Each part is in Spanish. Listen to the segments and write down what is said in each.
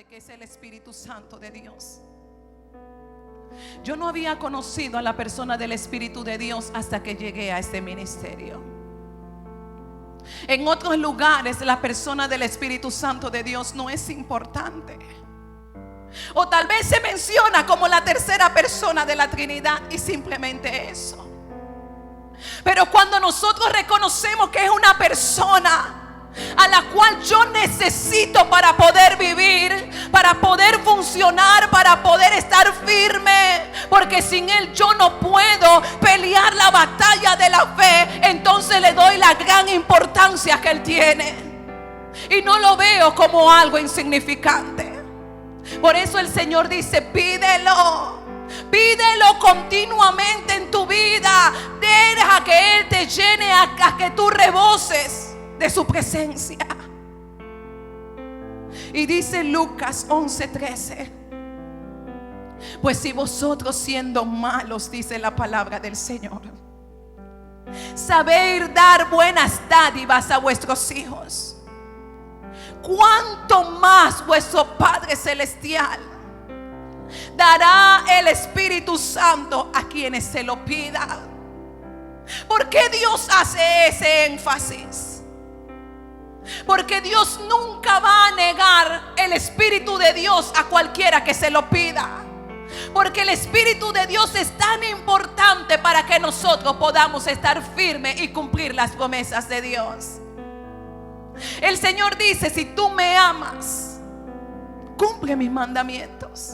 importante que es el Espíritu Santo de Dios. Yo no había conocido a la persona del Espíritu de Dios hasta que llegué a este ministerio. En otros lugares la persona del Espíritu Santo de Dios no es importante, o tal vez se menciona como la tercera persona de la Trinidad y simplemente eso. Pero cuando nosotros reconocemos que es una persona a la cual yo necesito para poder vivir, para poder funcionar, para poder estar firme, porque sin Él yo no puedo pelear la batalla de la fe, entonces le doy la gran importancia que Él tiene y no lo veo como algo insignificante. Por eso el Señor dice: pídelo. Pídelo continuamente en tu vida. Deja que Él te llene a que tú reboses de su presencia. Y dice Lucas 11:13: pues si vosotros, siendo malos, dice la palabra del Señor, sabéis dar buenas dádivas a vuestros hijos, cuánto más vuestro Padre Celestial dará el Espíritu Santo a quienes se lo pidan. ¿Por qué Dios hace ese énfasis? Porque Dios nunca va a negar el Espíritu de Dios a cualquiera que se lo pida. Porque el Espíritu de Dios es tan importante para que nosotros podamos estar firmes y cumplir las promesas de Dios. El Señor dice: si tú me amas, cumple mis mandamientos.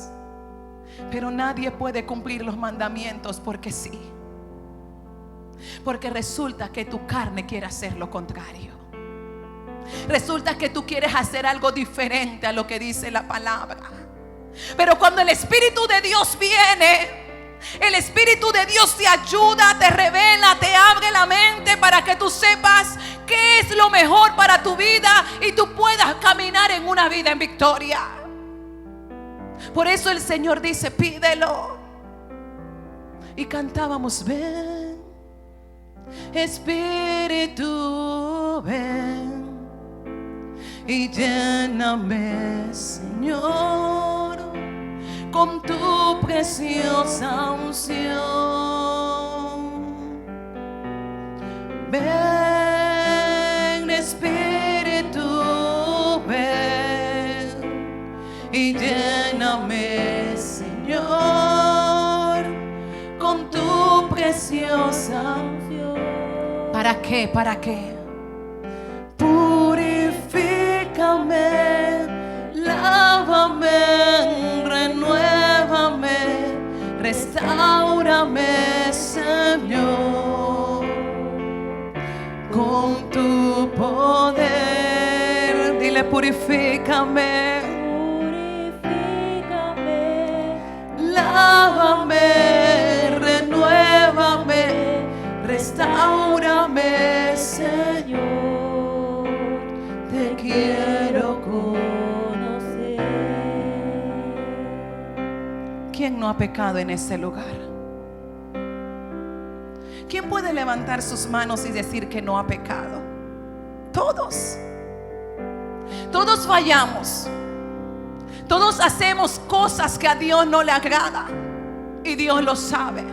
Pero nadie puede cumplir los mandamientos porque sí. Porque resulta que tu carne quiere hacer lo contrario. Resulta que tú quieres hacer algo diferente a lo que dice la palabra. Pero cuando el Espíritu de Dios viene, el Espíritu de Dios te ayuda, te revela, te abre la mente para que tú sepas qué es lo mejor para tu vida y tú puedas caminar en una vida en victoria. Por eso el Señor dice: pídelo. Y cantábamos: ven, Espíritu, ven y lléname, Señor, con tu preciosa unción. Ven, Espíritu, ven y lléname, Señor, con tu preciosa unción. ¿Para qué? ¿Para qué? Purifícame, lávame, renuévame, restáurame, Señor, con tu poder. Dile: purifícame, purifícame, lávame, renuévame, restáurame, Señor, te quiero conocer. ¿Quién no ha pecado en este lugar? ¿Quién puede levantar sus manos y decir que no ha pecado? Todos. Todos fallamos. Todos hacemos cosas que a Dios no le agrada y Dios lo sabe.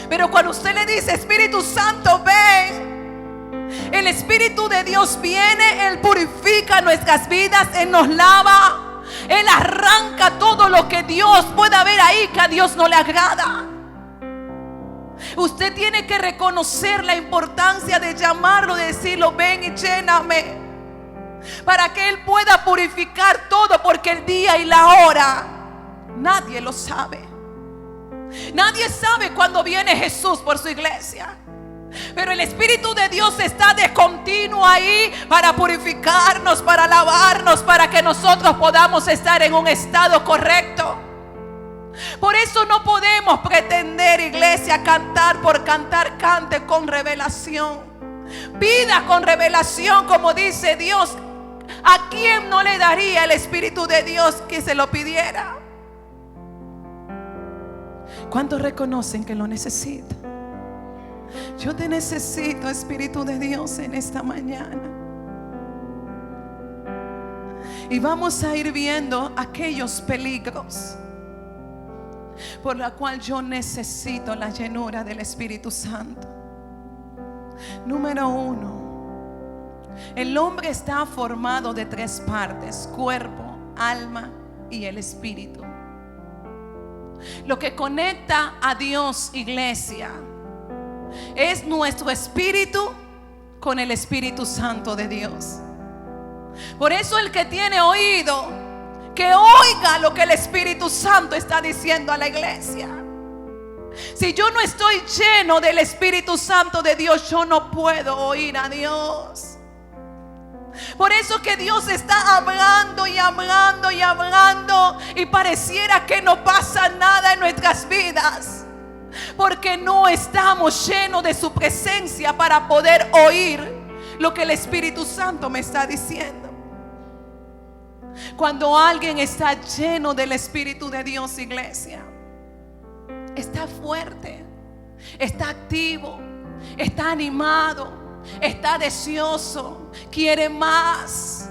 Pero cuando usted le dice: Espíritu Santo, ven, el Espíritu de Dios viene, Él purifica nuestras vidas, Él nos lava, Él arranca todo lo que Dios pueda ver ahí que a Dios no le agrada. Usted tiene que reconocer la importancia de llamarlo, de decirlo: ven y lléname, para que Él pueda purificar todo, porque el día y la hora nadie lo sabe. Nadie sabe cuándo viene Jesús por su iglesia, pero el Espíritu de Dios está de continuo ahí para purificarnos, para lavarnos, para que nosotros podamos estar en un estado correcto. Por eso no podemos pretender, iglesia, cantar por cantar. Cante con revelación, pida con revelación, como dice Dios. ¿A quién no le daría el Espíritu de Dios que se lo pidiera? ¿Cuántos reconocen que lo necesitan? Yo te necesito, Espíritu de Dios, en esta mañana. Y vamos a ir viendo aquellos peligros por la cual yo necesito la llenura del Espíritu Santo. Número 1, el hombre está formado de 3 partes: cuerpo, alma y el espíritu. Lo que conecta a Dios, iglesia, es nuestro espíritu con el Espíritu Santo de Dios. Por eso el que tiene oído, que oiga lo que el Espíritu Santo está diciendo a la iglesia. Si yo no estoy lleno del Espíritu Santo de Dios, yo no puedo oír a Dios. Por eso que Dios está hablando y hablando y hablando, y pareciera que no pasa nada en nuestras vidas, porque no estamos llenos de su presencia para poder oír lo que el Espíritu Santo me está diciendo. Cuando alguien está lleno del Espíritu de Dios, iglesia, está fuerte, está activo, está animado, está deseoso, quiere más.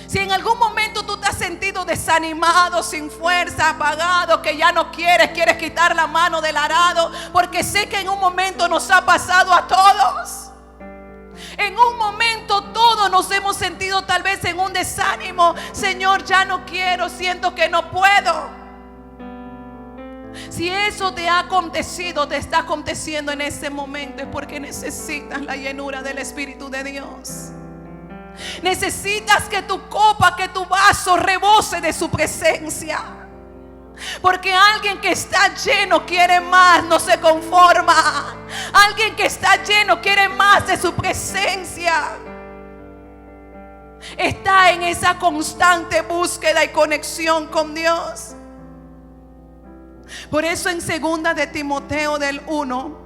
Si en algún momento tú te has sentido desanimado, sin fuerza, apagado, que ya no quieres quitar la mano del arado, porque sé que en un momento nos ha pasado a todos. En un momento todos nos hemos sentido tal vez en un desánimo. Señor, ya no quiero, siento que no puedo. Si eso te ha acontecido, te está aconteciendo en este momento, es porque necesitas la llenura del Espíritu de Dios. Necesitas que tu copa, que tu vaso rebose de su presencia. Porque alguien que está lleno quiere más, no se conforma. Alguien que está lleno quiere más de su presencia. Está en esa constante búsqueda y conexión con Dios. Por eso en 2 de Timoteo del 1,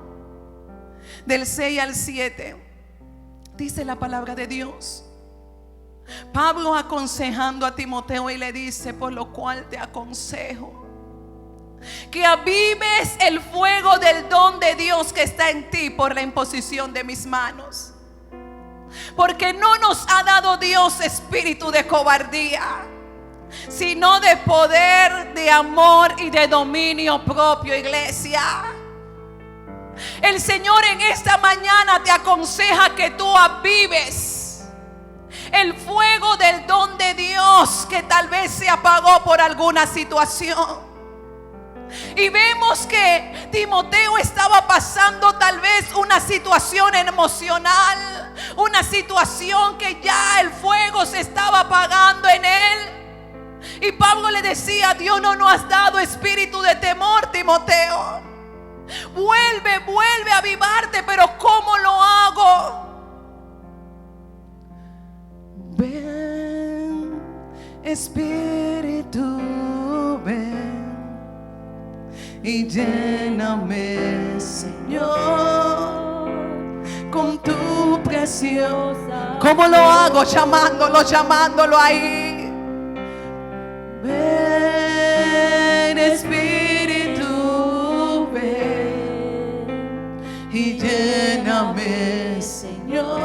del 6 al 7, dice la palabra de Dios. Pablo aconsejando a Timoteo, y le dice: por lo cual te aconsejo que avives el fuego del don de Dios que está en ti por la imposición de mis manos. Porque no nos ha dado Dios espíritu de cobardía, sino de poder, de amor y de dominio propio, iglesia. El Señor en esta mañana te aconseja que tú avives el fuego del don de Dios que tal vez se apagó por alguna situación. Y vemos que Timoteo estaba pasando tal vez una situación emocional, una situación que ya el fuego se estaba apagando en él. Y Pablo le decía: Dios no nos ha dado espíritu de temor, Timoteo. Vuelve a avivarte, pero ¿cómo lo hago? Ven, Espíritu, ven y lléname, Señor, con tu preciosa. ¿Cómo lo hago? Llamándolo ahí. Ven, Espíritu, ven y lléname, Señor,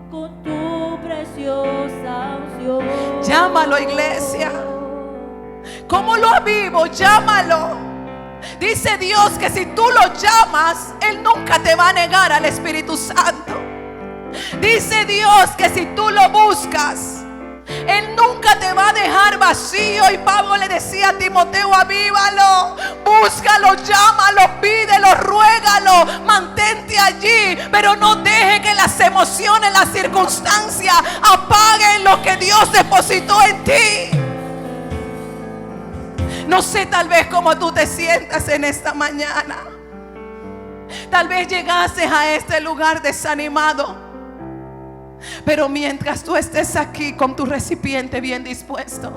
con tu preciosa unción. Llámalo, iglesia. ¿Cómo lo avivo? Llámalo. Dice Dios que si tú lo llamas, Él nunca te va a negar al Espíritu Santo. Dice Dios que si tú lo buscas, Él nunca te va a dejar vacío. Y Pablo le decía a Timoteo: avívalo, búscalo, llámalo, pídelo, ruégalo, mantente allí, pero no deje que las emociones, las circunstancias apaguen lo que Dios depositó en ti. No sé tal vez cómo tú te sientas en esta mañana. Tal vez llegaste a este lugar desanimado, pero mientras tú estés aquí con tu recipiente bien dispuesto,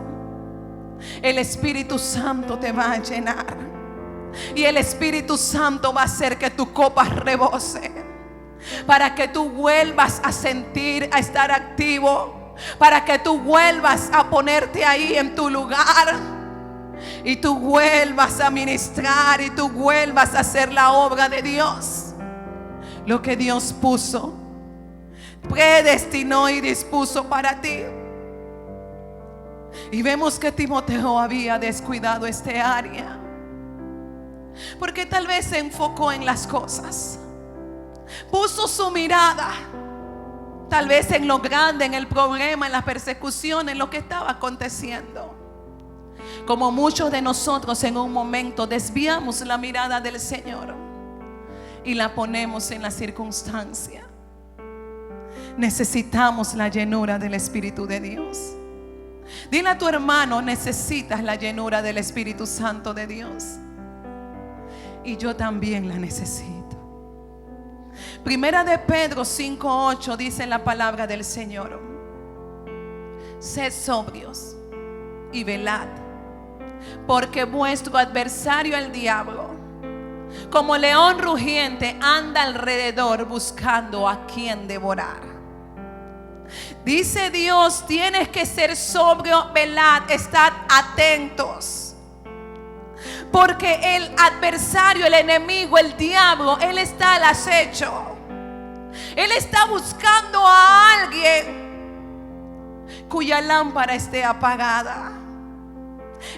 el Espíritu Santo te va a llenar. Y el Espíritu Santo va a hacer que tu copa rebose, para que tú vuelvas a sentir, a estar activo, para que tú vuelvas a ponerte ahí en tu lugar, y tú vuelvas a ministrar, y tú vuelvas a hacer la obra de Dios. Lo que Dios puso, predestinó y dispuso para ti. Y vemos que Timoteo había descuidado este área, porque tal vez se enfocó en las cosas, puso su mirada tal vez en lo grande, en el problema, en la persecución, en lo que estaba aconteciendo. Como muchos de nosotros en un momento desviamos la mirada del Señor y la ponemos en la circunstancia. Necesitamos la llenura del Espíritu de Dios. Dile a tu hermano: necesitas la llenura del Espíritu Santo de Dios. Y yo también la necesito. Primera de Pedro 5:8 dice la palabra del Señor: sed sobrios y velad, porque vuestro adversario el diablo, como león rugiente, anda alrededor buscando a quien devorar. Dice Dios: tienes que ser sobrio, velad, estad atentos, porque el adversario, el enemigo, el diablo, él está al acecho. Él está buscando a alguien cuya lámpara esté apagada.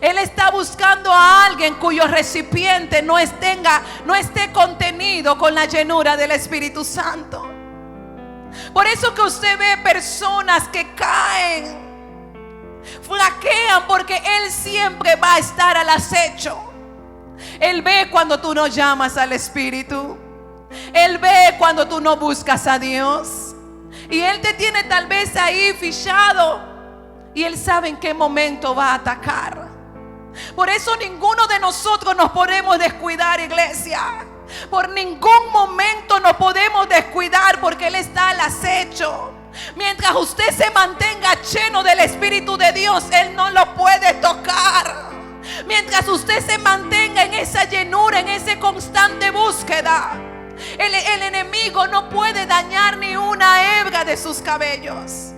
Él está buscando a alguien cuyo recipiente no esté contenido con la llenura del Espíritu Santo. Por eso que usted ve personas que caen, flaquean, porque Él siempre va a estar al acecho. Él ve cuando tú no llamas al Espíritu. Él ve cuando tú no buscas a Dios. Y Él te tiene tal vez ahí fichado, y Él sabe en qué momento va a atacar. Por eso ninguno de nosotros nos podemos descuidar, iglesia. Por ningún momento nos podemos descuidar, porque Él está al acecho. Mientras usted se mantenga lleno del Espíritu de Dios, Él no lo puede tocar. Mientras usted se mantenga en esa llenura, en esa constante búsqueda, el enemigo no puede dañar ni una hebra de sus cabellos.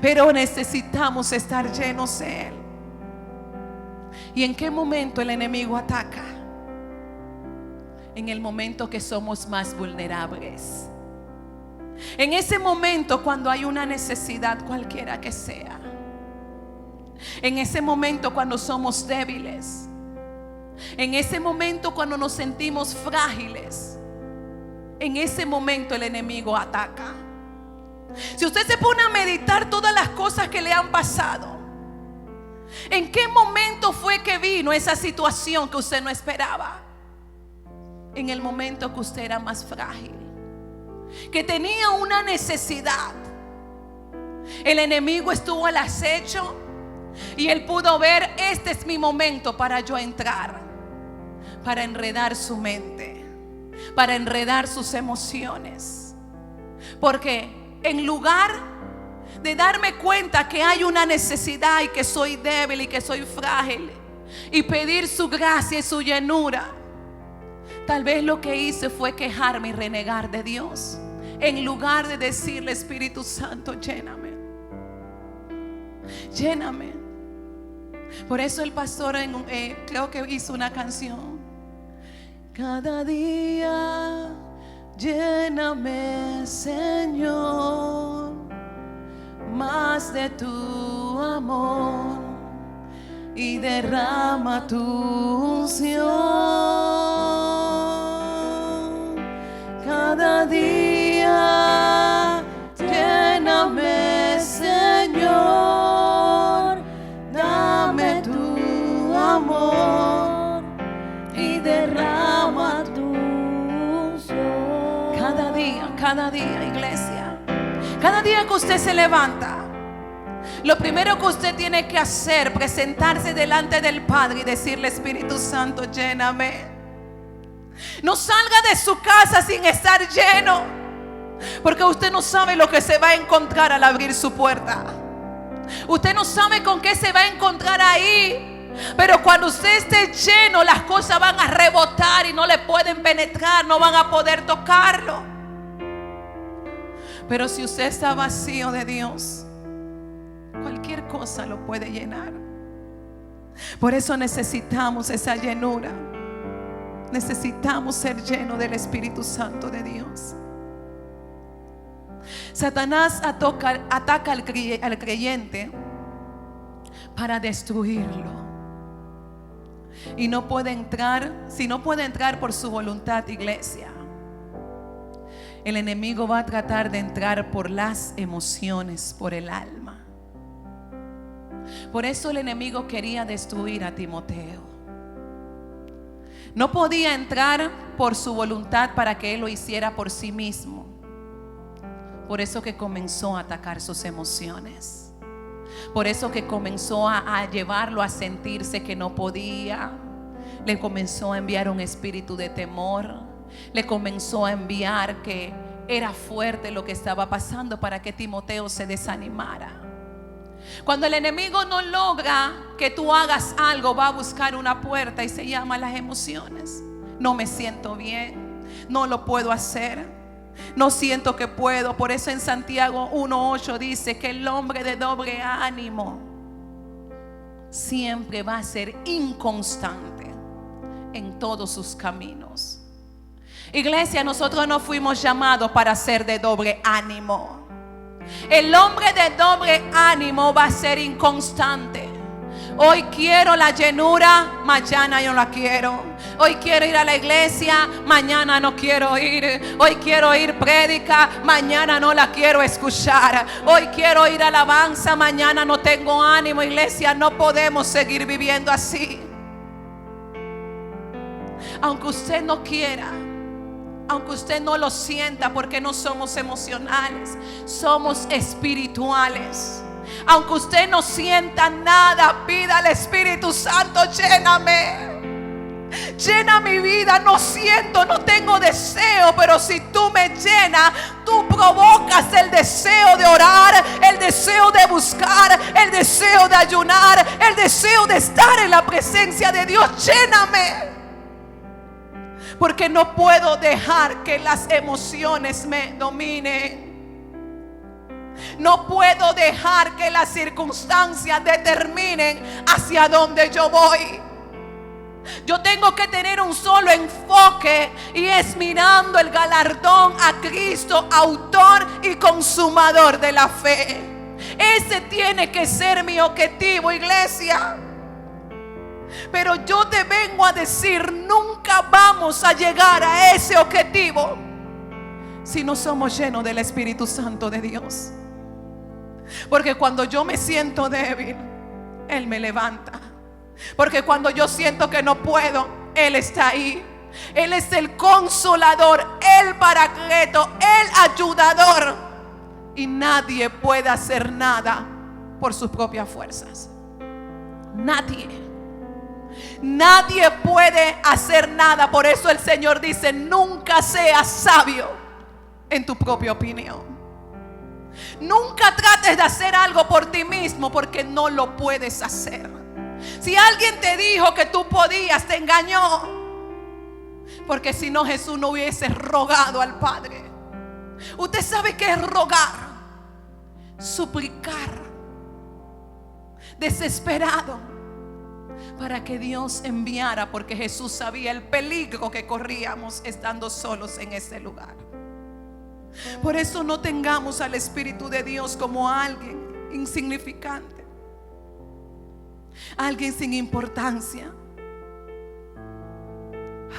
Pero necesitamos estar llenos de Él. ¿Y en qué momento el enemigo ataca? En el momento que somos más vulnerables. En ese momento cuando hay una necesidad cualquiera que sea. En ese momento cuando somos débiles. En ese momento cuando nos sentimos frágiles. En ese momento el enemigo ataca. Si usted se pone a meditar todas las cosas que le han pasado, ¿en qué momento fue que vino esa situación que usted no esperaba? En el momento que usted era más frágil, que tenía una necesidad. El enemigo estuvo al acecho y él pudo ver: este es mi momento para yo entrar, para enredar su mente, para enredar sus emociones. Porque en lugar de darme cuenta que hay una necesidad y que soy débil y que soy frágil, y pedir su gracia y su llenura, tal vez lo que hice fue quejarme y renegar de Dios, en lugar de decirle: Espíritu Santo, lléname, lléname. Por eso el pastor creo que hizo una canción: cada día lléname, Señor, más de tu amor, y derrama tu unción. Cada día lléname, Señor, dame tu amor y derrama tu unción. Cada día, iglesia, cada día que usted se levanta, lo primero que usted tiene que hacer, presentarse delante del Padre y decirle: Espíritu Santo, lléname. No salga de su casa sin estar lleno, porque usted no sabe lo que se va a encontrar al abrir su puerta. Usted no sabe con qué se va a encontrar ahí. Pero cuando usted esté lleno, las cosas van a rebotar y no le pueden penetrar, no van a poder tocarlo. Pero si usted está vacío de Dios, cualquier cosa lo puede llenar. Por eso necesitamos esa llenura. Necesitamos ser llenos del Espíritu Santo de Dios. Satanás ataca al creyente para destruirlo. Y no puede entrar, si no puede entrar por su voluntad, iglesia, el enemigo va a tratar de entrar por las emociones, por el alma. Por eso el enemigo quería destruir a Timoteo. No podía entrar por su voluntad para que él lo hiciera por sí mismo. Por eso que comenzó a atacar sus emociones. Por eso que comenzó a llevarlo a sentirse que no podía. Le comenzó a enviar un espíritu de temor. Le comenzó a enviar que era fuerte lo que estaba pasando para que Timoteo se desanimara. Cuando el enemigo no logra que tú hagas algo, va a buscar una puerta y se llama las emociones. No me siento bien, no lo puedo hacer, no siento que puedo. Por eso en Santiago 1:8 dice que el hombre de doble ánimo siempre va a ser inconstante en todos sus caminos. Iglesia, nosotros no fuimos llamados para ser de doble ánimo. El hombre de doble ánimo va a ser inconstante. Hoy quiero la llenura, mañana yo la quiero. Hoy quiero ir a la iglesia, mañana no quiero ir. Hoy quiero oír prédica, mañana no la quiero escuchar. Hoy quiero ir a alabanza, mañana no tengo ánimo. Iglesia, no podemos seguir viviendo así. Aunque usted no quiera, aunque usted no lo sienta, porque no somos emocionales, somos espirituales. Aunque usted no sienta nada, pida al Espíritu Santo: lléname, llena mi vida. No siento, no tengo deseo, pero si tú me llenas, tú provocas el deseo de orar, el deseo de buscar, el deseo de ayunar, el deseo de estar en la presencia de Dios. Lléname. Porque no puedo dejar que las emociones me dominen. No puedo dejar que las circunstancias determinen hacia dónde yo voy. Yo tengo que tener un solo enfoque, y es mirando el galardón a Cristo, autor y consumador de la fe. Ese tiene que ser mi objetivo, iglesia. Pero yo te vengo a decir, nunca vamos a llegar a ese objetivo si no somos llenos del Espíritu Santo de Dios. Porque cuando yo me siento débil, Él me levanta. Porque cuando yo siento que no puedo, Él está ahí. Él es el consolador, el paracleto, el ayudador. Y nadie puede hacer nada por sus propias fuerzas. Nadie puede hacer nada. Por eso el Señor dice: nunca seas sabio en tu propia opinión. Nunca trates de hacer algo por ti mismo, porque no lo puedes hacer. Si alguien te dijo que tú podías, te engañó. Porque si no, Jesús no hubiese rogado al Padre. Usted sabe qué es rogar: suplicar, desesperado, para que Dios enviara, porque Jesús sabía el peligro que corríamos estando solos en ese lugar. Por eso no tengamos al Espíritu de Dios como alguien insignificante, alguien sin importancia.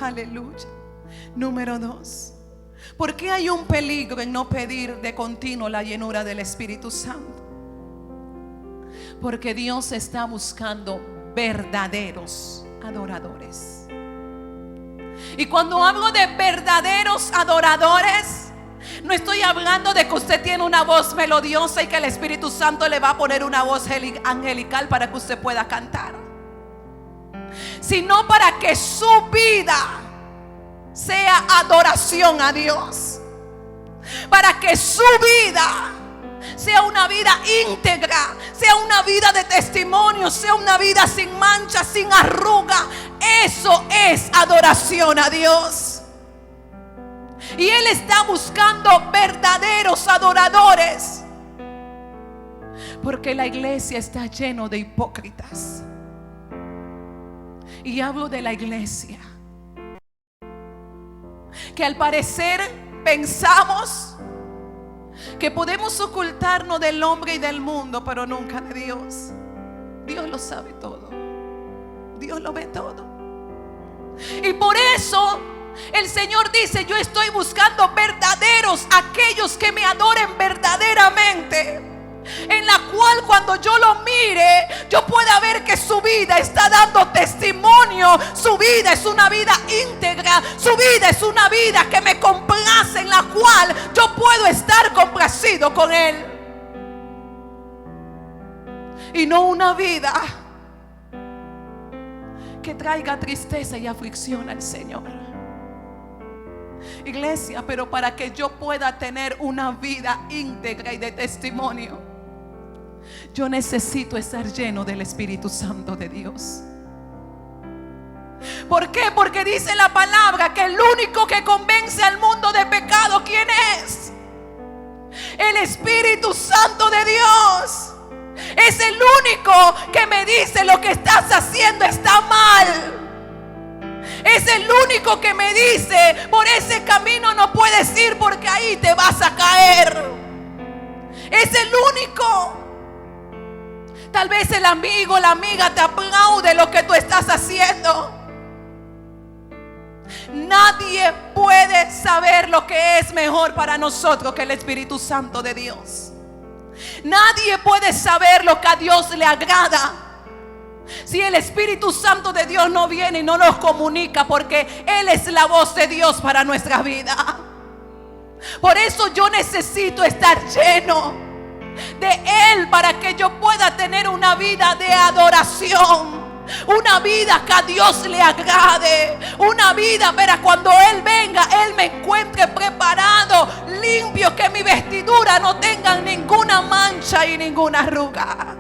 Aleluya. Número 2, ¿por qué hay un peligro en no pedir de continuo la llenura del Espíritu Santo? Porque Dios está buscando verdaderos adoradores. Y cuando hablo de verdaderos adoradores, no estoy hablando de que usted tiene una voz melodiosa y que el Espíritu Santo le va a poner una voz angelical para que usted pueda cantar, sino para que su vida sea adoración a Dios, para que su vida sea una vida íntegra, sea una vida de testimonio, sea una vida sin mancha, sin arruga. Eso es adoración a Dios. Y Él está buscando verdaderos adoradores, porque la iglesia está llena de hipócritas. Y hablo de la iglesia que al parecer pensamos que podemos ocultarnos del hombre y del mundo, pero nunca de Dios. Dios lo sabe todo. Dios lo ve todo. Y por eso el Señor dice: yo estoy buscando verdaderos, aquellos que me adoren verdaderamente, en la cual cuando yo lo mire, yo pueda ver que su vida está dando testimonio. Su vida es una vida íntegra. Su vida es una vida que me complace, en la cual yo puedo estar complacido con Él. Y no una vida que traiga tristeza y aflicción al Señor. Iglesia, pero para que yo pueda tener una vida íntegra y de testimonio, yo necesito estar lleno del Espíritu Santo de Dios. ¿Por qué? Porque dice la palabra que el único que convence al mundo de pecado, ¿quién es? El Espíritu Santo de Dios. Es el único que me dice: lo que estás haciendo está mal. Es el único que me dice: por ese camino no puedes ir, porque ahí te vas a caer. Es el único. Tal vez el amigo, la amiga te aplaude lo que tú estás haciendo. Nadie puede saber lo que es mejor para nosotros que el Espíritu Santo de Dios. Nadie puede saber lo que a Dios le agrada si el Espíritu Santo de Dios no viene y no nos comunica, porque Él es la voz de Dios para nuestra vida. Por eso yo necesito estar lleno de Él, para que yo pueda tener una vida de adoración, una vida que a Dios le agrade, una vida para cuando Él venga, Él me encuentre preparado, limpio, que mi vestidura no tenga ninguna mancha y ninguna arruga.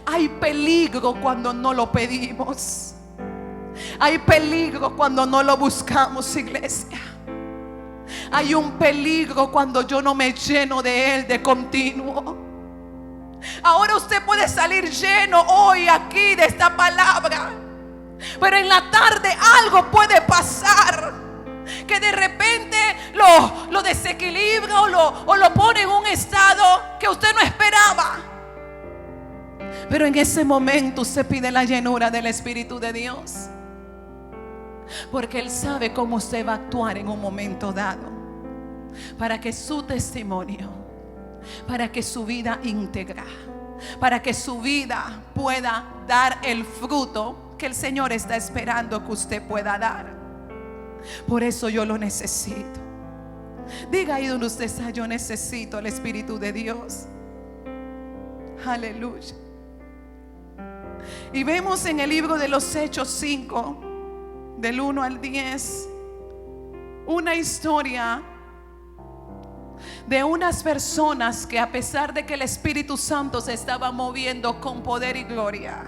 Hay peligro cuando no lo pedimos. Hay peligro cuando no lo buscamos, iglesia. Hay un peligro cuando yo no me lleno de Él de continuo. Ahora usted puede salir lleno hoy aquí de esta palabra, pero en la tarde algo puede pasar que de repente lo desequilibra o lo pone en un estado que usted no esperaba. Pero en ese momento usted pide la llenura del Espíritu de Dios, porque Él sabe cómo usted va a actuar en un momento dado, para que su testimonio, para que su vida íntegra, para que su vida pueda dar el fruto que el Señor está esperando que usted pueda dar. Por eso yo lo necesito. Diga ahí donde usted está: yo necesito el Espíritu de Dios. Aleluya. Y vemos en el libro de los Hechos 5, del 1 al 10, una historia de unas personas que, a pesar de que el Espíritu Santo se estaba moviendo con poder y gloria,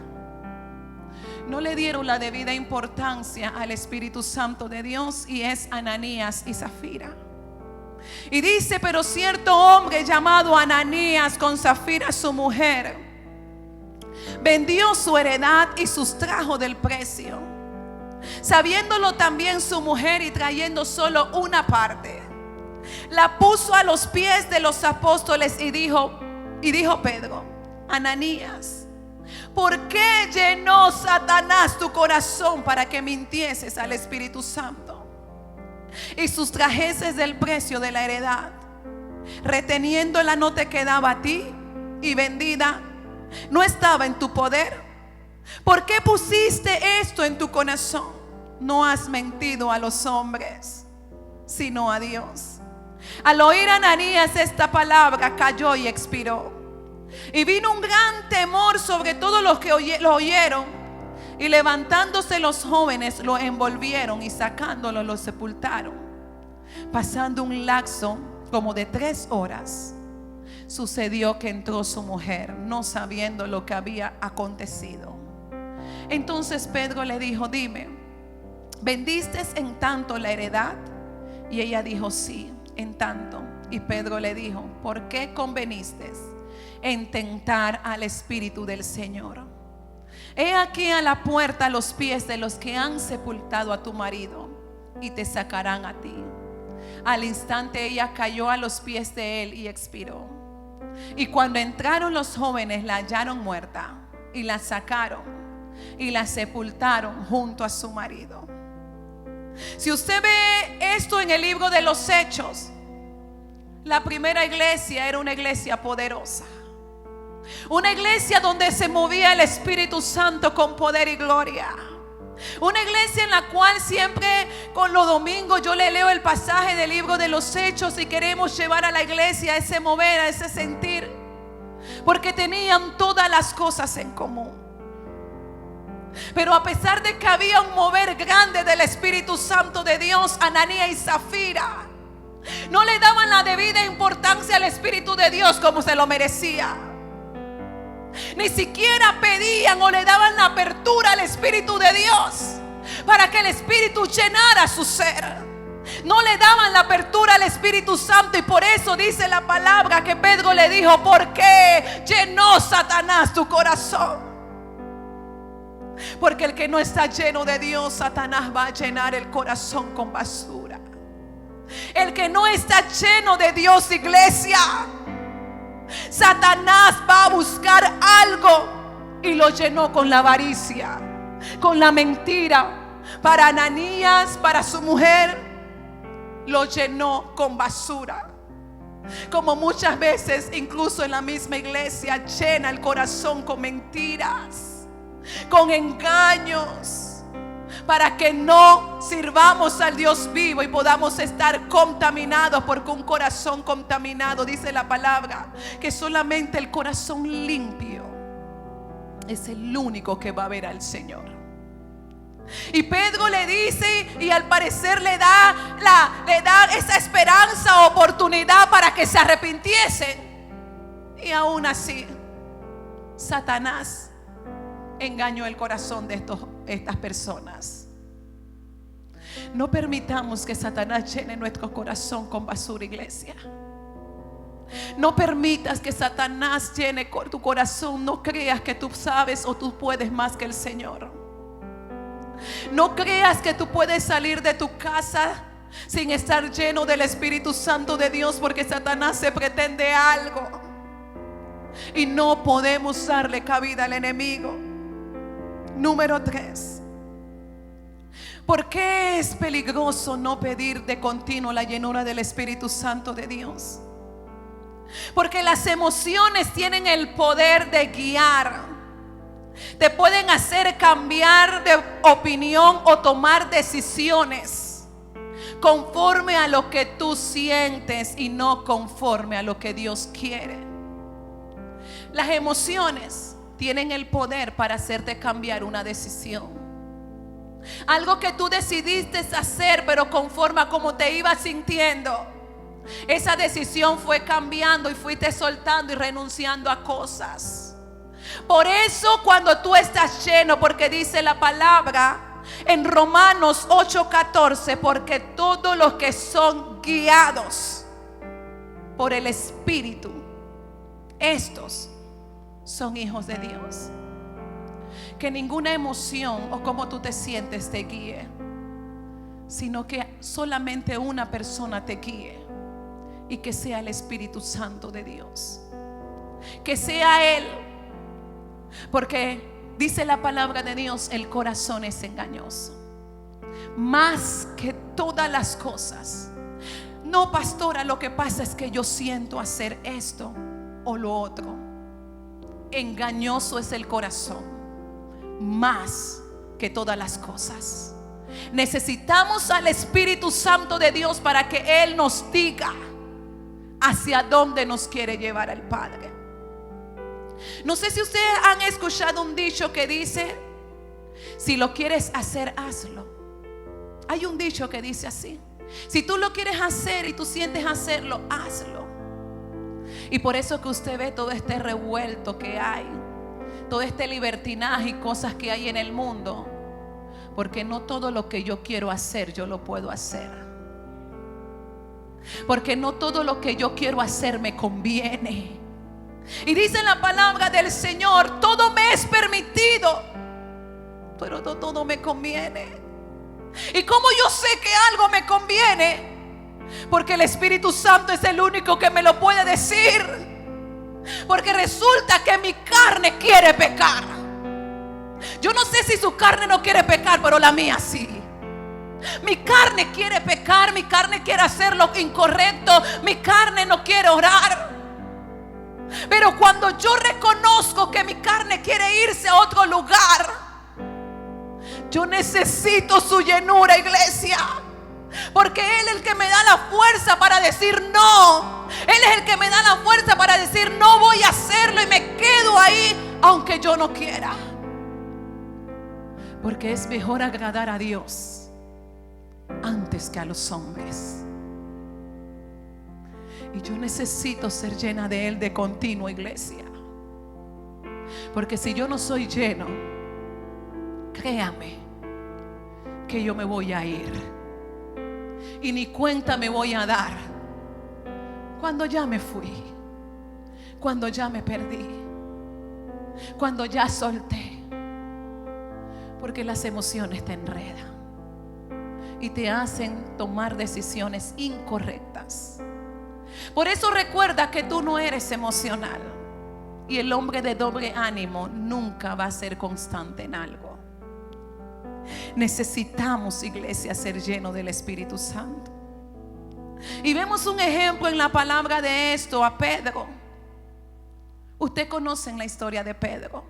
no le dieron la debida importancia al Espíritu Santo de Dios. Y es Ananías y Zafira. Y dice: pero cierto hombre llamado Ananías, con Zafira su mujer, vendió su heredad y sustrajo del precio. Sabiéndolo también su mujer, y trayendo solo una parte, la puso a los pies de los apóstoles y dijo Pedro: Ananías, ¿por qué llenó Satanás tu corazón para que mintieses al Espíritu Santo y sustrajeses del precio de la heredad? Reteniéndola no te quedaba a ti, y vendida no estaba en tu poder. ¿Por qué pusiste esto en tu corazón? No has mentido a los hombres, sino a Dios. Al oír Ananías esta palabra, cayó y expiró. Y vino un gran temor sobre todos los que lo oyeron. Y levantándose los jóvenes, lo envolvieron, y sacándolo lo sepultaron. Pasando un lapso como de 3 horas, sucedió que entró su mujer, no sabiendo lo que había acontecido. Entonces Pedro le dijo: dime, ¿vendiste en tanto la heredad? Y ella dijo: sí, en tanto. Y Pedro le dijo: ¿por qué conveniste en tentar al Espíritu del Señor? He aquí a la puerta los pies de los que han sepultado a tu marido, y te sacarán a ti. Al instante ella cayó a los pies de él y expiró. Y cuando entraron los jóvenes, la hallaron muerta y la sacaron y la sepultaron junto a su marido. Si usted ve esto en el libro de los Hechos, la primera iglesia era una iglesia poderosa, una iglesia donde se movía el Espíritu Santo con poder y gloria. Una iglesia en la cual siempre con los domingos yo le leo el pasaje del libro de los Hechos y queremos llevar a la iglesia a ese mover, a ese sentir, porque tenían todas las cosas en común. Pero a pesar de que había un mover grande del Espíritu Santo de Dios, Ananías y Zafira no le daban la debida importancia al Espíritu de Dios como se lo merecía. Ni siquiera pedían o le daban la apertura al Espíritu de Dios para que el Espíritu llenara su ser. No le daban la apertura al Espíritu Santo. Y por eso dice la palabra que Pedro le dijo: ¿por qué llenó Satanás tu corazón? Porque el que no está lleno de Dios, Satanás va a llenar el corazón con basura. El que no está lleno de Dios, iglesia, Satanás va a buscar algo y lo llenó con la avaricia, con la mentira. Para Ananías, para su mujer, lo llenó con basura. Como muchas veces, incluso en la misma iglesia, llena el corazón con mentiras, con engaños, para que no sirvamos al Dios vivo y podamos estar contaminados. Porque un corazón contaminado, dice la palabra, que solamente el corazón limpio es el único que va a ver al Señor. Y Pedro le dice, y al parecer le da esa esperanza, oportunidad para que se arrepintiesen. Y aún así, Satanás engañó el corazón de estas personas. No permitamos que Satanás llene nuestro corazón con basura, iglesia. No permitas que Satanás llene tu corazón. No creas que tú sabes o tú puedes más que el Señor. No creas que tú puedes salir de tu casa sin estar lleno del Espíritu Santo de Dios, porque Satanás se pretende algo y no podemos darle cabida al enemigo. Número 3. ¿Por qué es peligroso no pedir de continuo la llenura del Espíritu Santo de Dios? Porque las emociones tienen el poder de guiar. Te pueden hacer cambiar de opinión o tomar decisiones conforme a lo que tú sientes y no conforme a lo que Dios quiere. Las emociones tienen el poder para hacerte cambiar una decisión. Algo que tú decidiste hacer, pero conforme a cómo te ibas sintiendo, esa decisión fue cambiando y fuiste soltando y renunciando a cosas. Por eso cuando tú estás lleno, porque dice la palabra en Romanos 8:14, porque todos los que son guiados por el Espíritu, estos son hijos de Dios. Que ninguna emoción o cómo tú te sientes te guíe, sino que solamente una persona te guíe, y que sea el Espíritu Santo de Dios. Que sea Él. Porque dice la palabra de Dios, el corazón es engañoso más que todas las cosas. No, pastora, lo que pasa es que yo siento hacer esto o lo otro. Engañoso es el corazón más que todas las cosas. Necesitamos al Espíritu Santo de Dios para que Él nos diga hacia dónde nos quiere llevar el Padre. No sé si ustedes han escuchado un dicho que dice: si lo quieres hacer, hazlo. Hay un dicho que dice así: si tú lo quieres hacer y tú sientes hacerlo, hazlo. Y por eso que usted ve todo este revuelto que hay, todo este libertinaje y cosas que hay en el mundo, porque no todo lo que yo quiero hacer yo lo puedo hacer. Porque no todo lo que yo quiero hacer me conviene. Y dice la palabra del Señor: todo me es permitido, pero no todo me conviene. ¿Y cómo yo sé que algo me conviene? Porque el Espíritu Santo es el único que me lo puede decir. Porque resulta que mi carne quiere pecar. Yo no sé si su carne no quiere pecar, pero la mía sí. Mi carne quiere pecar, mi carne quiere hacer lo incorrecto, mi carne no quiere orar. Pero cuando yo reconozco que mi carne quiere irse a otro lugar, yo necesito su llenura, iglesia. Porque Él es el que me da la fuerza para decir no. Él es el que me da la fuerza para decir no voy a hacerlo, y me quedo ahí aunque yo no quiera. Porque es mejor agradar a Dios antes que a los hombres. Y yo necesito ser llena de Él de continuo, iglesia. Porque si yo no soy lleno, créame que yo me voy a ir. Y ni cuenta me voy a dar cuando ya me fui, cuando ya me perdí, cuando ya solté. Porque las emociones te enredan y te hacen tomar decisiones incorrectas. Por eso recuerda que tú no eres emocional. Y el hombre de doble ánimo nunca va a ser constante en algo. Necesitamos, iglesia, ser lleno del Espíritu Santo. Y vemos un ejemplo en la palabra de esto a Pedro. Ustedes conocen la historia de Pedro.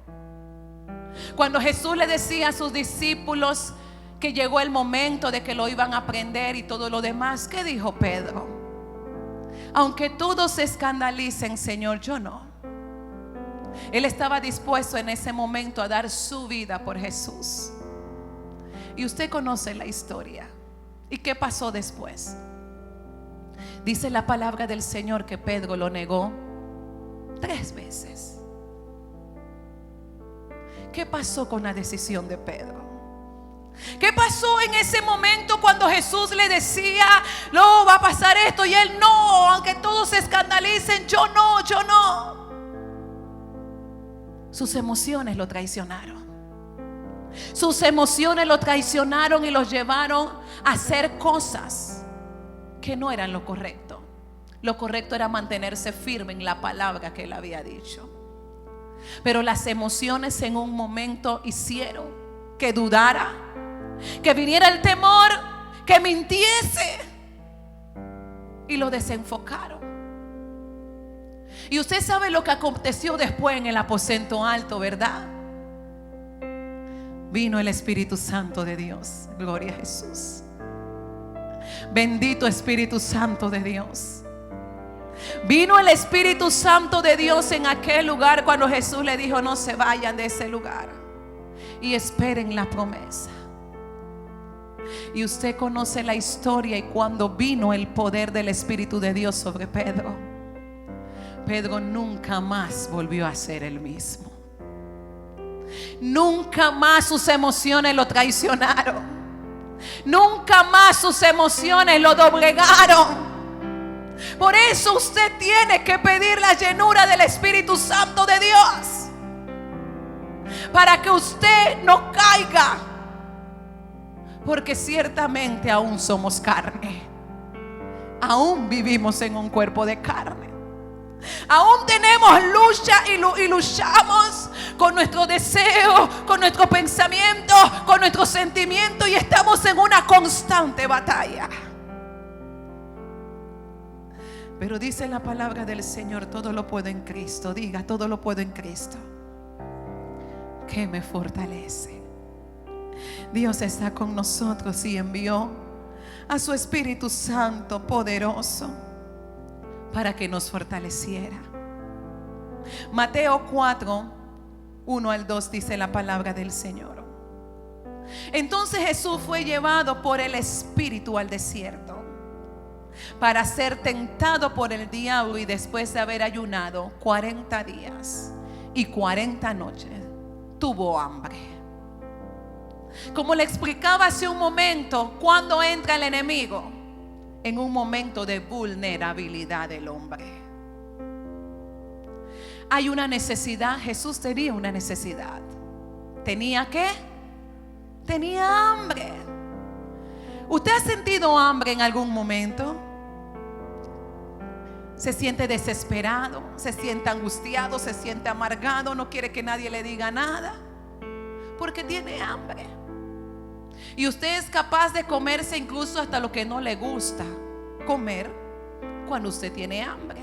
Cuando Jesús le decía a sus discípulos que llegó el momento de que lo iban a prender y todo lo demás, ¿qué dijo Pedro? Aunque todos se escandalicen, Señor, yo no. Él estaba dispuesto en ese momento a dar su vida por Jesús. Y usted conoce la historia. ¿Y qué pasó después? Dice la palabra del Señor que Pedro lo negó 3 veces. ¿Qué pasó con la decisión de Pedro? ¿Qué pasó en ese momento cuando Jesús le decía, no, va a pasar esto? Y él no, aunque todos se escandalicen, yo no, yo no. Sus emociones lo traicionaron. Sus emociones lo traicionaron y los llevaron a hacer cosas que no eran lo correcto. Lo correcto era mantenerse firme en la palabra que él había dicho. Pero las emociones en un momento hicieron que dudara, que viniera el temor, que mintiese, y lo desenfocaron. Y usted sabe lo que aconteció después en el aposento alto, ¿verdad? Vino el Espíritu Santo de Dios. Gloria a Jesús. Bendito Espíritu Santo de Dios. Vino el Espíritu Santo de Dios en aquel lugar cuando Jesús le dijo, no se vayan de ese lugar y esperen la promesa. Y usted conoce la historia. Y cuando vino el poder del Espíritu de Dios sobre Pedro, Pedro nunca más volvió a ser el mismo. Nunca más sus emociones lo traicionaron. Nunca más sus emociones lo doblegaron. Por eso usted tiene que pedir la llenura del Espíritu Santo de Dios, para que usted no caiga. Porque ciertamente aún somos carne. Aún vivimos en un cuerpo de carne. Aún tenemos lucha y luchamos con nuestro deseo, con nuestro pensamiento, con nuestros sentimientos, y estamos en una constante batalla. Pero dice la palabra del Señor, todo lo puedo en Cristo. Diga, todo lo puedo en Cristo que me fortalece. Dios está con nosotros y envió a su Espíritu Santo poderoso para que nos fortaleciera. Mateo 4, 1 al 2 dice la palabra del Señor. Entonces Jesús fue llevado por el Espíritu al desierto para ser tentado por el diablo, y después de haber ayunado 40 días y 40 noches tuvo hambre. Como le explicaba hace un momento, cuando entra el enemigo en un momento de vulnerabilidad del hombre, hay una necesidad. Jesús tenía una necesidad. ¿Tenía qué? Tenía hambre. ¿Usted ha sentido hambre en algún momento? se siente desesperado, se siente angustiado, se siente amargado, no quiere que nadie le diga nada, porque tiene hambre. Y usted es capaz de comerse incluso hasta lo que no le gusta comer cuando usted tiene hambre.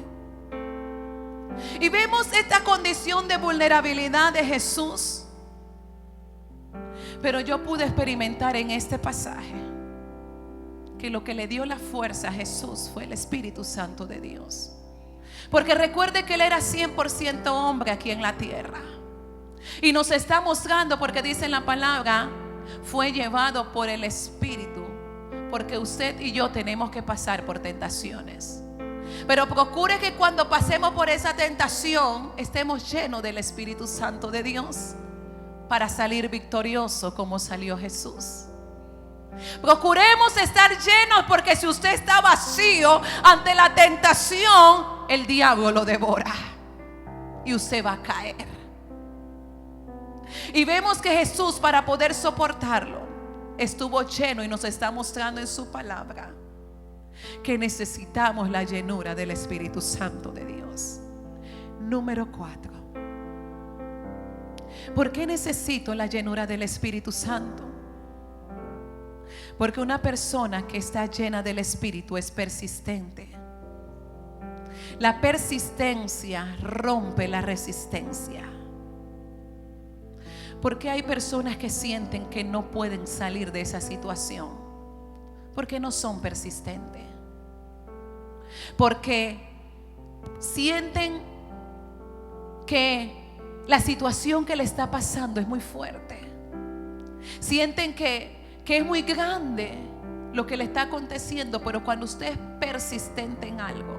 Y vemos esta condición de vulnerabilidad de Jesús. Pero yo pude experimentar en este pasaje que lo que le dio la fuerza a Jesús fue el Espíritu Santo de Dios. Porque recuerde que Él era 100% hombre aquí en la tierra. Y nos está mostrando, porque dice en la palabra, fue llevado por el Espíritu. Porque usted y yo tenemos que pasar por tentaciones. Pero procure que cuando pasemos por esa tentación estemos llenos del Espíritu Santo de Dios, para salir victorioso como salió Jesús. Procuremos estar llenos, porque si usted está vacío ante la tentación, el diablo lo devora y usted va a caer. Y vemos que Jesús, para poder soportarlo, estuvo lleno, y nos está mostrando en su palabra que necesitamos la llenura del Espíritu Santo de Dios. Número 4. ¿Por qué necesito la llenura del Espíritu Santo? Porque una persona que está llena del Espíritu es persistente. La persistencia rompe la resistencia. Porque hay personas que sienten que no pueden salir de esa situación, porque no son persistentes. Porque sienten que la situación que le está pasando es muy fuerte. Sienten que es muy grande lo que le está aconteciendo. Pero cuando usted es persistente en algo,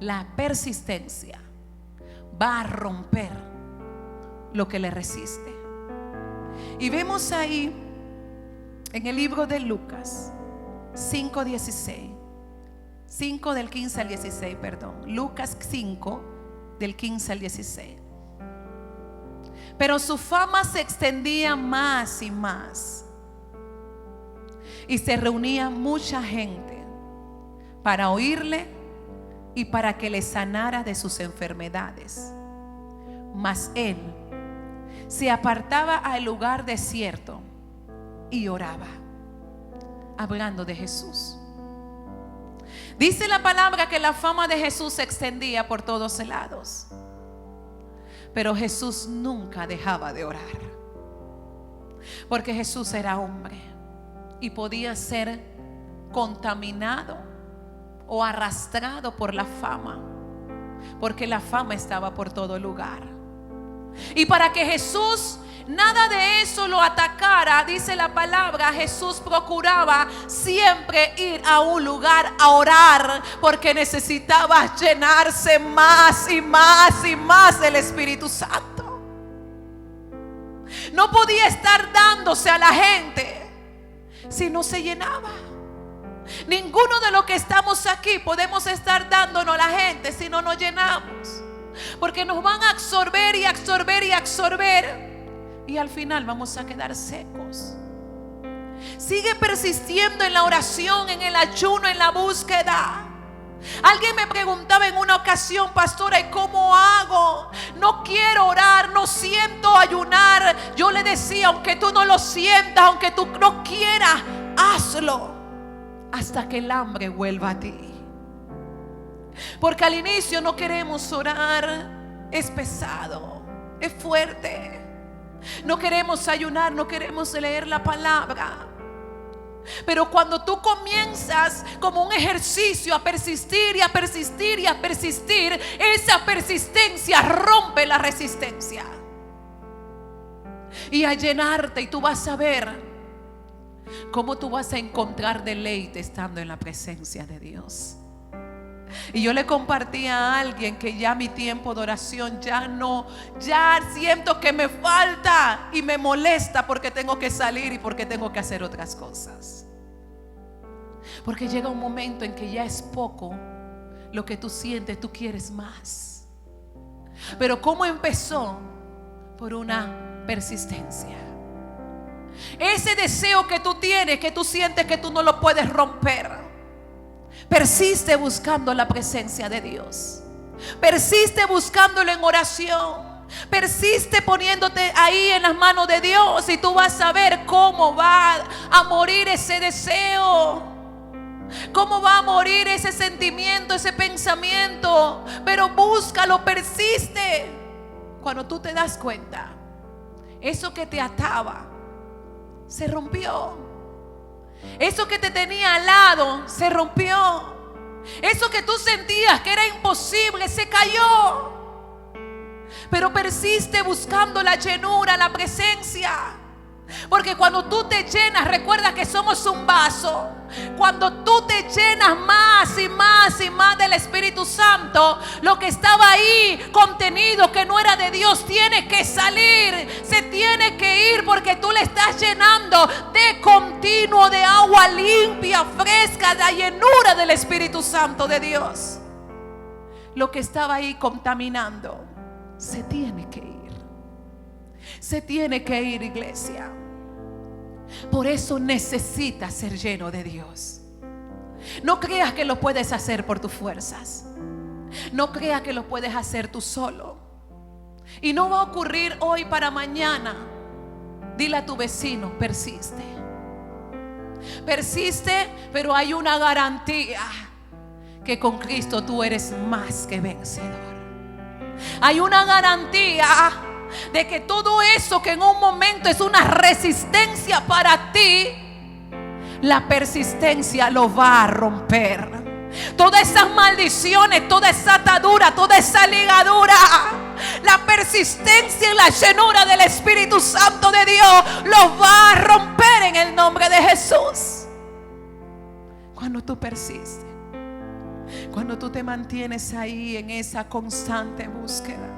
la persistencia va a romper lo que le resiste. Y vemos ahí en el libro de Lucas 5:16, 5 del 15 al 16, perdón, Lucas 5 del 15 al 16. Pero su fama se extendía más y más, y se reunía mucha gente para oírle y para que le sanara de sus enfermedades. Mas él se apartaba al lugar desierto y oraba, hablando de Jesús. Dice la palabra que la fama de Jesús se extendía por todos lados, pero Jesús nunca dejaba de orar, porque Jesús era hombre y podía ser contaminado o arrastrado por la fama, porque la fama estaba por todo lugar. Y para que Jesús nada de eso lo atacara, dice la palabra, Jesús procuraba siempre ir a un lugar a orar, porque necesitaba llenarse más y más y más del Espíritu Santo. No podía estar dándose a la gente si no se llenaba. Ninguno de los que estamos aquí podemos estar dándonos a la gente si no nos llenamos, porque nos van a absorber y absorber y absorber, y al final vamos a quedar secos. Sigue persistiendo en la oración, en el ayuno, en la búsqueda. Alguien me preguntaba en una ocasión: pastora, ¿y cómo hago? No quiero orar, no siento ayunar. Yo le decía: aunque tú no lo sientas, aunque tú no quieras, hazlo hasta que el hambre vuelva a ti. Porque al inicio no queremos orar, es pesado, es fuerte. No queremos ayunar, no queremos leer la palabra. Pero cuando tú comienzas como un ejercicio a persistir y a persistir y a persistir, esa persistencia rompe la resistencia y a llenarte, y tú vas a ver cómo tú vas a encontrar deleite estando en la presencia de Dios. Y yo le compartí a alguien que ya mi tiempo de oración ya siento que me falta y me molesta, porque tengo que salir y porque tengo que hacer otras cosas. Porque llega un momento en que ya es poco lo que tú sientes, tú quieres más. Pero ¿cómo empezó? Por una persistencia. Ese deseo que tú tienes, que tú sientes que tú no lo puedes romper, Persiste buscando la presencia de Dios. Persiste buscándolo en oración. Persiste poniéndote ahí en las manos de Dios, y tú vas a ver cómo va a morir ese deseo, cómo va a morir ese sentimiento, ese pensamiento. Pero búscalo, persiste. Cuando tú te das cuenta, eso que te ataba se rompió. Eso que te tenía al lado se rompió. Eso que tú sentías que era imposible se cayó. Pero persiste buscando la llenura, la presencia. Porque cuando tú te llenas, recuerda que somos un vaso. Cuando tú te llenas más y más y más del Espíritu Santo, lo que estaba ahí contenido, que no era de Dios, tiene que salir. Se tiene que ir, porque tú le estás llenando de continuo, de agua limpia, fresca, la llenura del Espíritu Santo de Dios. Lo que estaba ahí contaminando se tiene que ir. Se tiene que ir, iglesia. Por eso necesitas ser lleno de Dios. No creas que lo puedes hacer por tus fuerzas. No creas que lo puedes hacer tú solo. Y no va a ocurrir hoy para mañana. Dile a tu vecino: persiste. Persiste, pero hay una garantía, que con Cristo tú eres más que vencedor. Hay una garantía de que todo eso que en un momento es una resistencia para ti, la persistencia lo va a romper. Todas esas maldiciones, toda esa atadura, toda esa ligadura, la persistencia y la llenura del Espíritu Santo de Dios lo va a romper en el nombre de Jesús. Cuando tú persistes, cuando tú te mantienes ahí en esa constante búsqueda.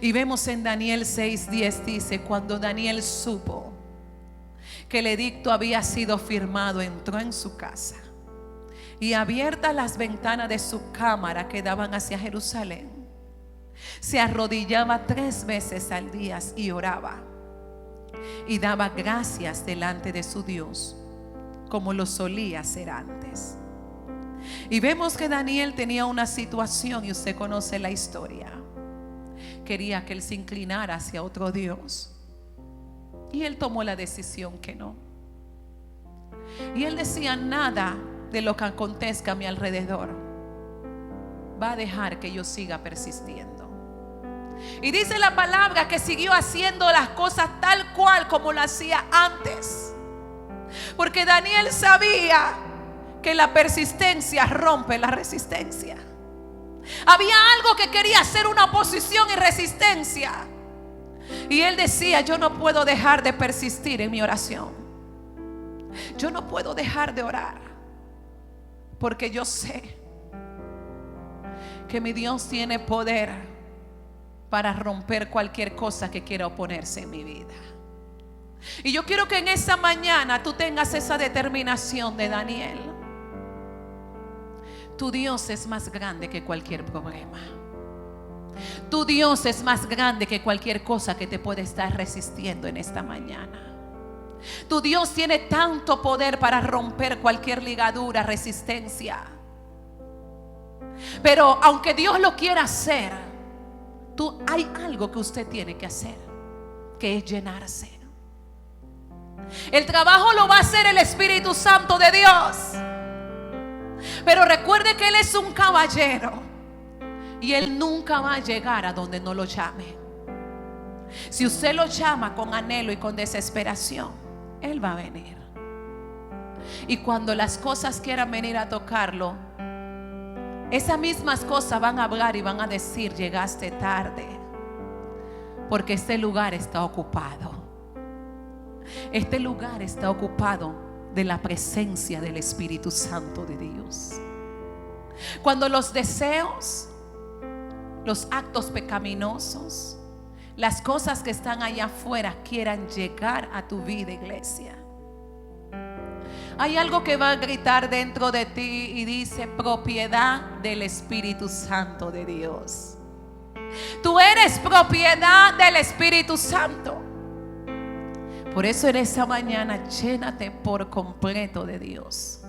Y vemos en Daniel 6:10, dice: cuando Daniel supo que el edicto había sido firmado, entró en su casa, y abiertas las ventanas de su cámara que daban hacia Jerusalén, se arrodillaba 3 veces al día y oraba, y daba gracias delante de su Dios, como lo solía hacer antes. Y vemos que Daniel tenía una situación, y usted conoce la historia. Quería que él se inclinara hacia otro Dios, y él tomó la decisión que no. Y él decía: nada de lo que acontezca a mi alrededor va a dejar que yo siga persistiendo. Y dice la palabra que siguió haciendo las cosas tal cual como lo hacía antes, porque Daniel sabía que la persistencia rompe la resistencia. Había algo que quería hacer, una oposición y resistencia, y él decía: yo no puedo dejar de persistir en mi oración. Yo no puedo dejar de orar, porque yo sé que mi Dios tiene poder para romper cualquier cosa que quiera oponerse en mi vida. Y yo quiero que en esta mañana tú tengas esa determinación de Daniel. Tu Dios es más grande que cualquier problema. Tu Dios es más grande que cualquier cosa que te puede estar resistiendo en esta mañana. Tu Dios tiene tanto poder para romper cualquier ligadura, resistencia. Pero aunque Dios lo quiera hacer, hay algo que usted tiene que hacer, que es llenarse. El trabajo lo va a hacer el Espíritu Santo de Dios. Pero recuerde que Él es un caballero, y Él nunca va a llegar a donde no lo llame. Si usted lo llama con anhelo y con desesperación, Él va a venir. Y cuando las cosas quieran venir a tocarlo, esas mismas cosas van a hablar y van a decir: llegaste tarde, porque este lugar está ocupado. Este lugar está ocupado de la presencia del Espíritu Santo de Dios. Cuando los deseos, los actos pecaminosos, las cosas que están allá afuera quieran llegar a tu vida, iglesia, hay algo que va a gritar dentro de ti y dice: propiedad del Espíritu Santo de Dios. Tú eres propiedad del Espíritu Santo. Por eso en esta mañana llénate por completo de Dios.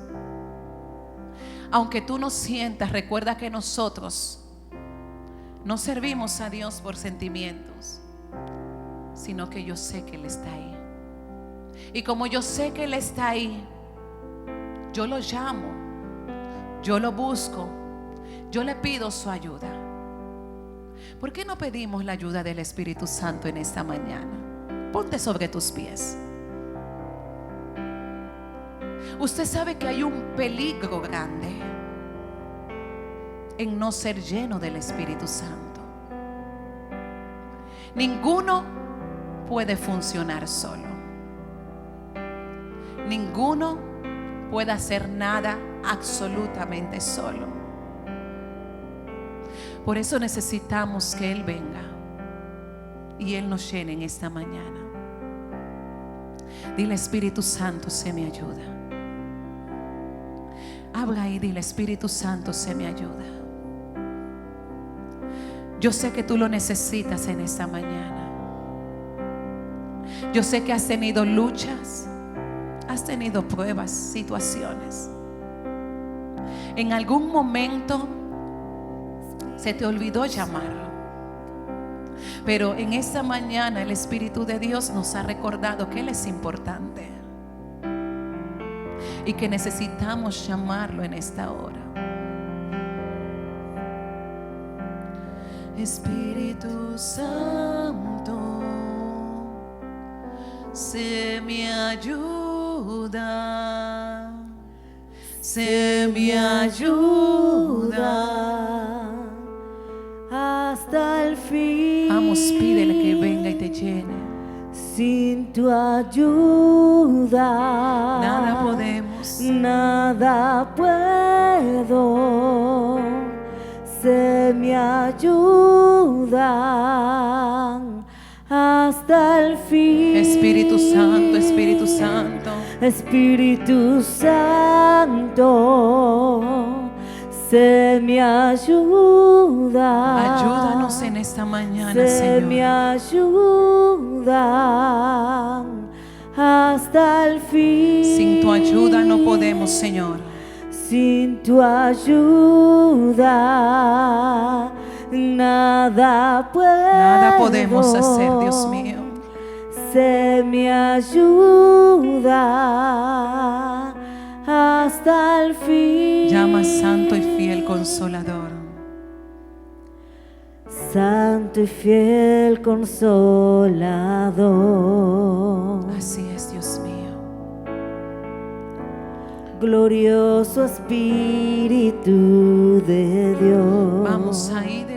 Aunque tú no sientas, recuerda que nosotros no servimos a Dios por sentimientos, sino que yo sé que Él está ahí. Y como yo sé que Él está ahí, yo lo llamo, yo lo busco, yo le pido su ayuda. ¿Por qué no pedimos la ayuda del Espíritu Santo en esta mañana? Ponte sobre tus pies. Usted sabe que hay un peligro grande en no ser lleno del Espíritu Santo. Ninguno puede funcionar solo. Ninguno puede hacer nada absolutamente solo. Por eso necesitamos que Él venga y Él nos llene en esta mañana. Dile: Espíritu Santo, se me ayuda. Habla y dile: Espíritu Santo, se me ayuda. Yo sé que tú lo necesitas en esta mañana. Yo sé que has tenido luchas, has tenido pruebas, situaciones. En algún momento se te olvidó llamarlo, pero en esta mañana el Espíritu de Dios nos ha recordado que Él es importante y que necesitamos llamarlo en esta hora. Espíritu Santo, se me ayuda, se me ayuda hasta el fin. Vamos, pídele que venga y te llene. Sin tu ayuda Nada podemos, nada puedo. Se me ayuda hasta el fin. Espíritu Santo, Espíritu Santo, Espíritu Santo, se me ayuda. ayúdanos en esta mañana, Se me Señor. ayuda hasta el fin. Sin tu ayuda no podemos, Señor. Sin tu ayuda nada Podemos hacer, Dios mío. Se me ayuda hasta el fin. Llama Santo y Fiel Consolador. Santo y fiel Consolador. Así es, Dios mío. Glorioso Espíritu de Dios. Vamos ahí de